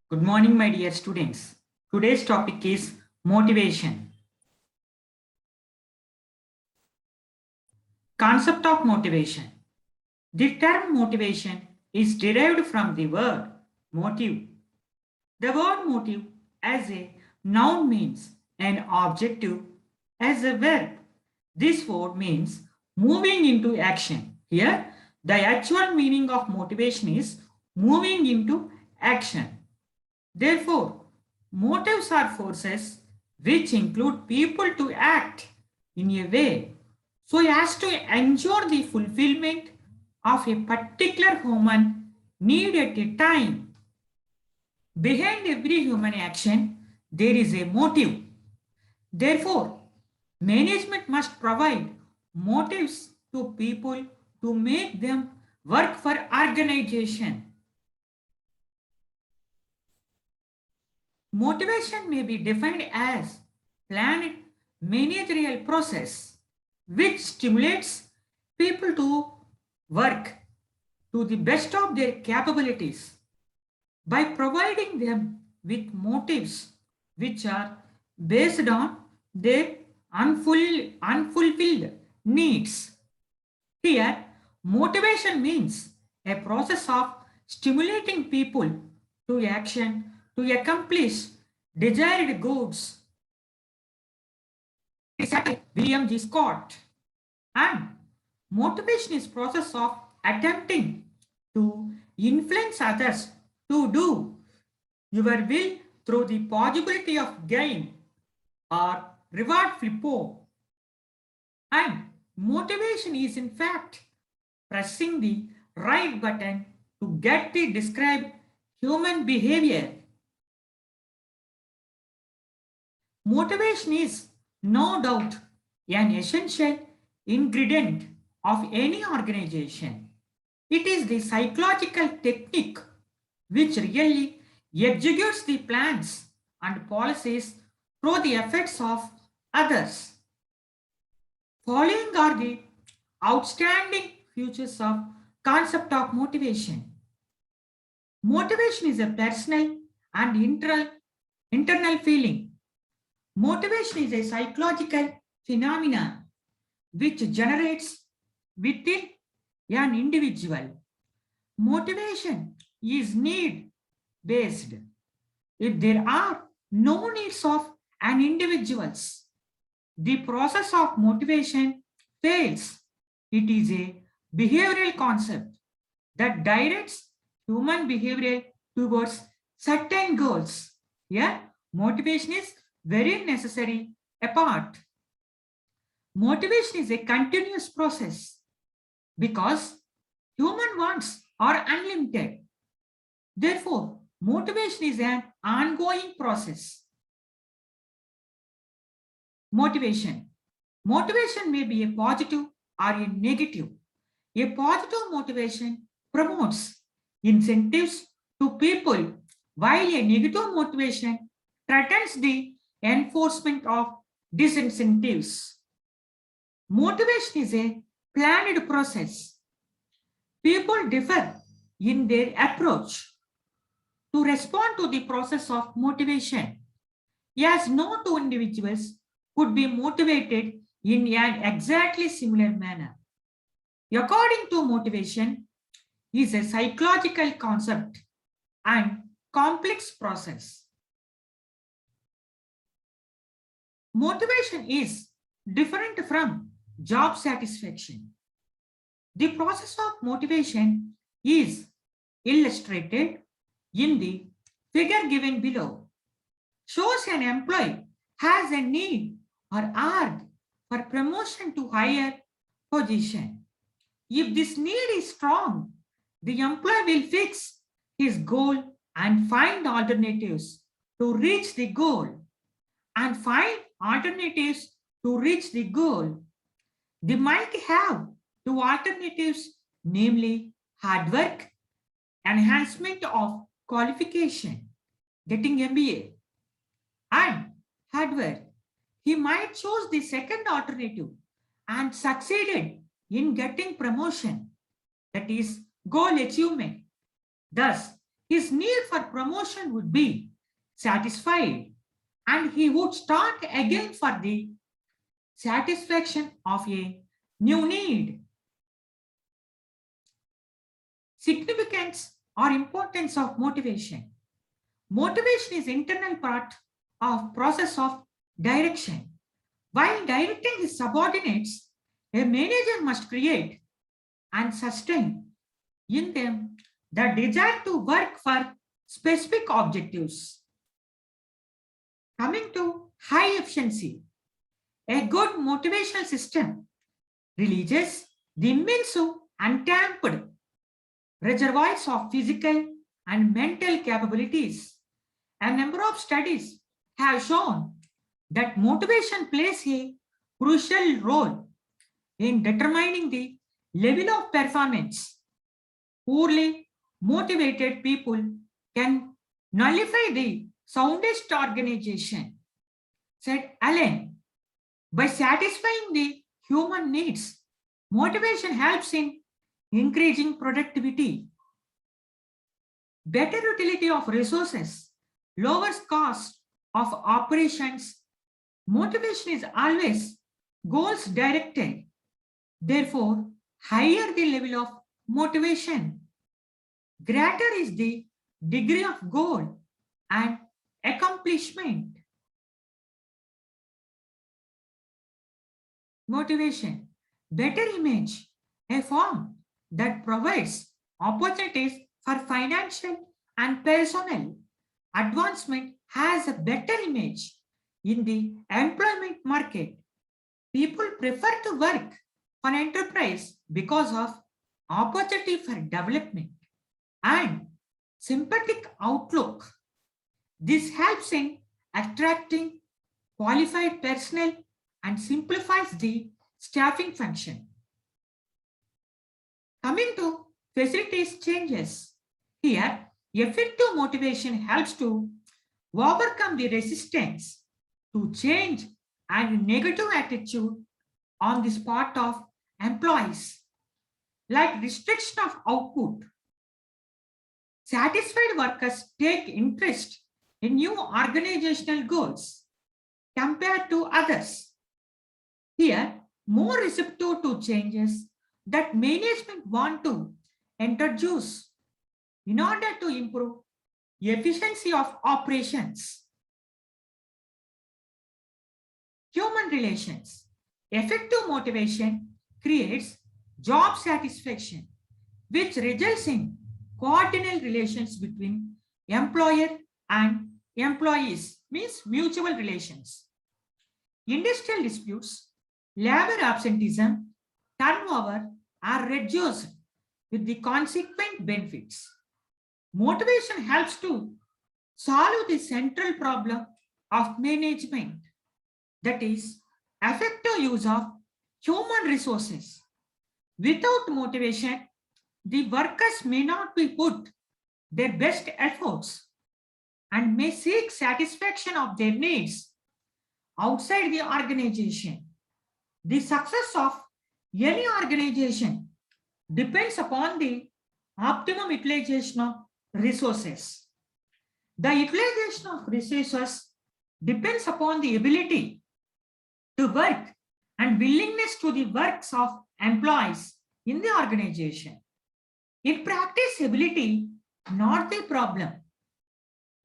Good morning, my dear students. Today's topic is motivation. Concept of motivation. The term motivation is derived from the word motive. The word motive as a noun means an objective, as a verb. This word means moving into action. Here, the actual meaning of motivation is moving into action. Therefore, motives are forces which include people to act in a way so as to ensure the fulfillment of a particular human need at a time. Behind every human action, there is a motive. Therefore, management must provide motives to people to make them work for organization. Motivation may be defined as planned managerial process which stimulates people to work to the best of their capabilities by providing them with motives which are based on their unfulfilled needs. Here, motivation means a process of stimulating people to action to accomplish desired goals. William G. Scott. And motivation is process of attempting to influence others to do your will through the possibility of gain or reward flippo. And motivation is in fact pressing the right button to get the described human behavior. Motivation is no doubt an essential ingredient of any organization. It is the psychological technique which really executes the plans and policies through the efforts of others. Following are the outstanding features of concept of motivation. Motivation is a personal and internal feeling. Motivation is a psychological phenomenon which generates within an individual. Motivation is need based. If there are no needs of an individual's, the process of motivation fails. It is a behavioral concept that directs human behavior towards certain goals. Yeah, motivation is very necessary apart. Motivation is a continuous process because human wants are unlimited. Therefore, motivation is an ongoing process. Motivation. Motivation may be a positive or a negative. A positive motivation promotes incentives to people, while a negative motivation threatens the enforcement of disincentives. Motivation is a planned process. People differ in their approach to respond to the process of motivation, as no two individuals could be motivated in an exactly similar manner. According to motivation is a psychological concept and complex process. Motivation is different from job satisfaction. The process of motivation is illustrated in the figure given below. Shows an employee has a need or urge for promotion to higher position. If this need is strong, the employee will fix his goal and find alternatives to reach the goal and find alternatives to reach the goal. They might have two alternatives, namely hard work, enhancement of qualification, getting MBA, and hard work. He might choose the second alternative and succeeded in getting promotion, that is goal achievement. Thus, his need for promotion would be satisfied and he would start again for the satisfaction of a new need. Significance or importance of motivation. Motivation is internal part of process of direction. While directing his subordinates, a manager must create and sustain in them the desire to work for specific objectives. Coming to high efficiency, a good motivational system releases the immense untapped reservoirs of physical and mental capabilities. A number of studies have shown that motivation plays a crucial role in determining the level of performance. Poorly motivated people can nullify the soundest organization, said Allen. By satisfying the human needs, motivation helps in increasing productivity. Better utility of resources lowers cost of operations. Motivation is always goals directed. Therefore, higher the level of motivation, greater is the degree of goal and accomplishment. Motivation, better image, a form that provides opportunities for financial and personal advancement has a better image in the employment market. People prefer to work for enterprise because of opportunity for development and sympathetic outlook. This helps in attracting qualified personnel and simplifies the staffing function. Coming to facilities changes. Here, effective motivation helps to overcome the resistance to change and negative attitude on this part of employees, like restriction of output. Satisfied workers take interest in new organizational goals compared to others. Here, more receptive to changes that management want to introduce in order to improve efficiency of operations. Human relations. Effective motivation creates job satisfaction, which results in coordinate relations between employer and employees, means mutual relations. Industrial disputes, labor absenteeism, turnover are reduced with the consequent benefits. Motivation helps to solve the central problem of management, that is, effective use of human resources. Without motivation, the workers may not be put their best efforts and may seek satisfaction of their needs outside the organization. The success of any organization depends upon the optimum utilization of resources. The utilization of resources depends upon the ability to work and willingness to the works of employees in the organization. In practice, ability not the problem,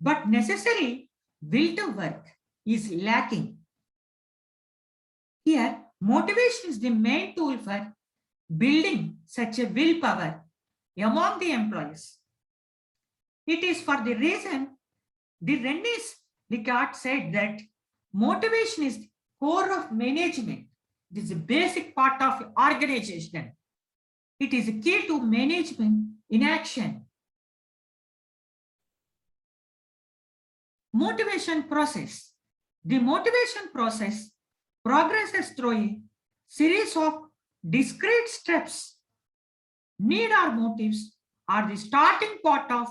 but necessary will to work is lacking. Here, motivation is the main tool for building such a willpower among the employees. It is for the reason the René Descartes said that motivation is the core of management. It is a basic part of organization. It is a key to management in action. Motivation process. The motivation process progresses through a series of discrete steps. Need or motives are the starting part of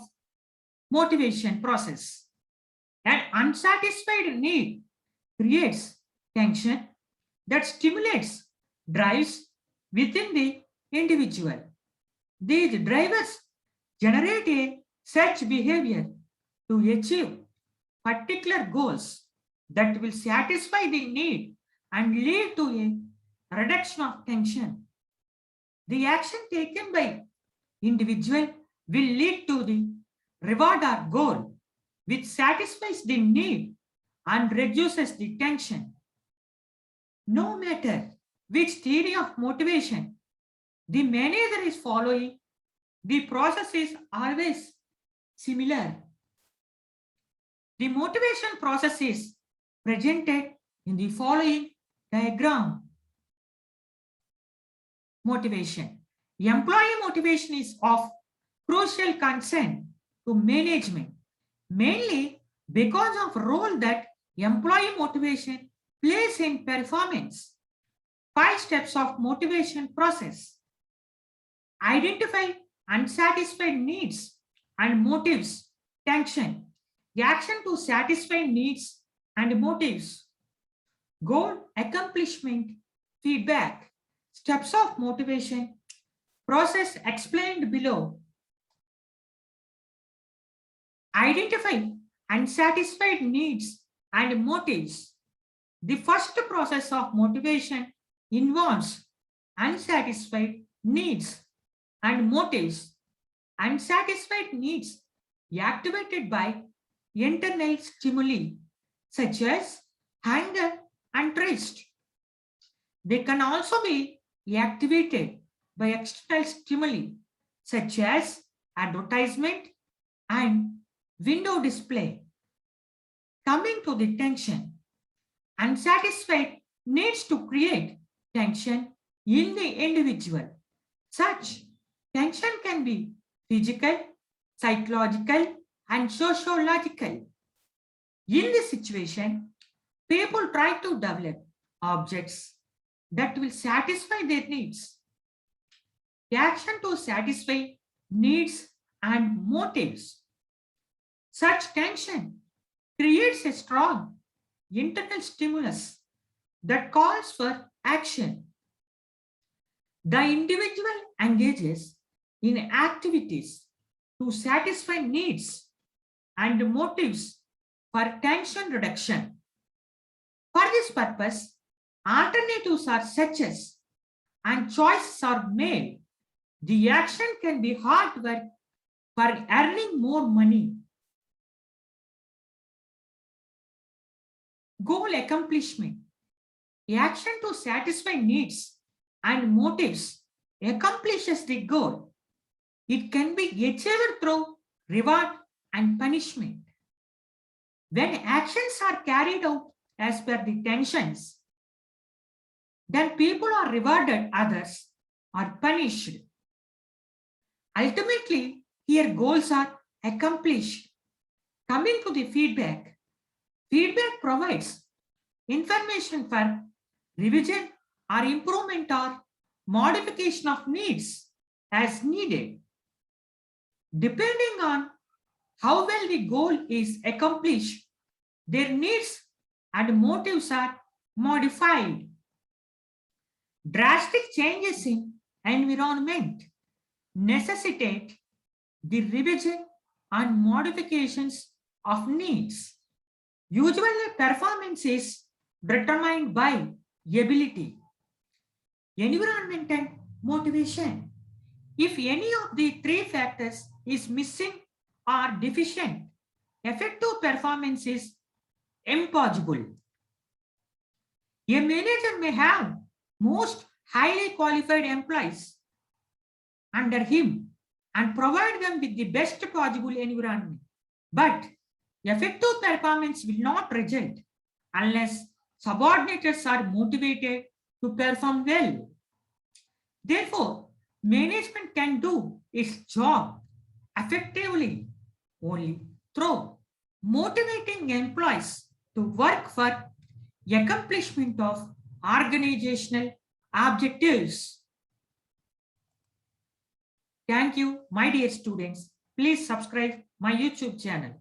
motivation process. An unsatisfied need creates tension that stimulates drives within the individual. These drivers generate a such behavior to achieve particular goals that will satisfy the need and lead to a reduction of tension. The action taken by individual will lead to the reward or goal which satisfies the need and reduces the tension. No matter which theory of motivation the manager is following, the process is always similar. The motivation process is presented in the following diagram. Motivation. Employee motivation is of crucial concern to management, mainly because of role that employee motivation plays in performance. 5 steps of motivation process. Identify unsatisfied needs and motives, tension. The action to satisfy needs and motives. Goal accomplishment, feedback. Steps of motivation, process explained below. Identify unsatisfied needs and motives. The first process of motivation involves unsatisfied needs and motives. Unsatisfied needs activated by internal stimuli such as hunger and thirst. They can also be activated by external stimuli such as advertisement and window display. Coming to the tension, unsatisfied needs to create tension in the individual. Such tension can be physical, psychological, and sociological. In this situation, people try to develop objects that will satisfy their needs. The action to satisfy needs and motives. Such tension creates a strong internal stimulus that calls for action. The individual engages in activities to satisfy needs and motives for tension reduction. For this purpose, alternatives are such as and choices are made. The action can be hard work for earning more money. Goal accomplishment. The action to satisfy needs and motives accomplishes the goal. It can be achieved through reward and punishment. When actions are carried out as per the tensions, then people are rewarded, others are punished. Ultimately, here goals are accomplished. Coming to the feedback, feedback provides information for revision or improvement or modification of needs as needed. Depending on how well the goal is accomplished, their needs and motives are modified. Drastic changes in environment necessitate the revision and modifications of needs. Usually, performance is determined by ability, environment, and motivation. If any of the 3 factors is missing or deficient, effective performance is impossible. A manager may have most highly qualified employees under him and provide them with the best possible environment. But effective performance will not result unless subordinates are motivated to perform well. Therefore, management can do its job effectively only through motivating employees to work for accomplishment of organizational objectives. Thank you, my dear students. Please subscribe my YouTube channel.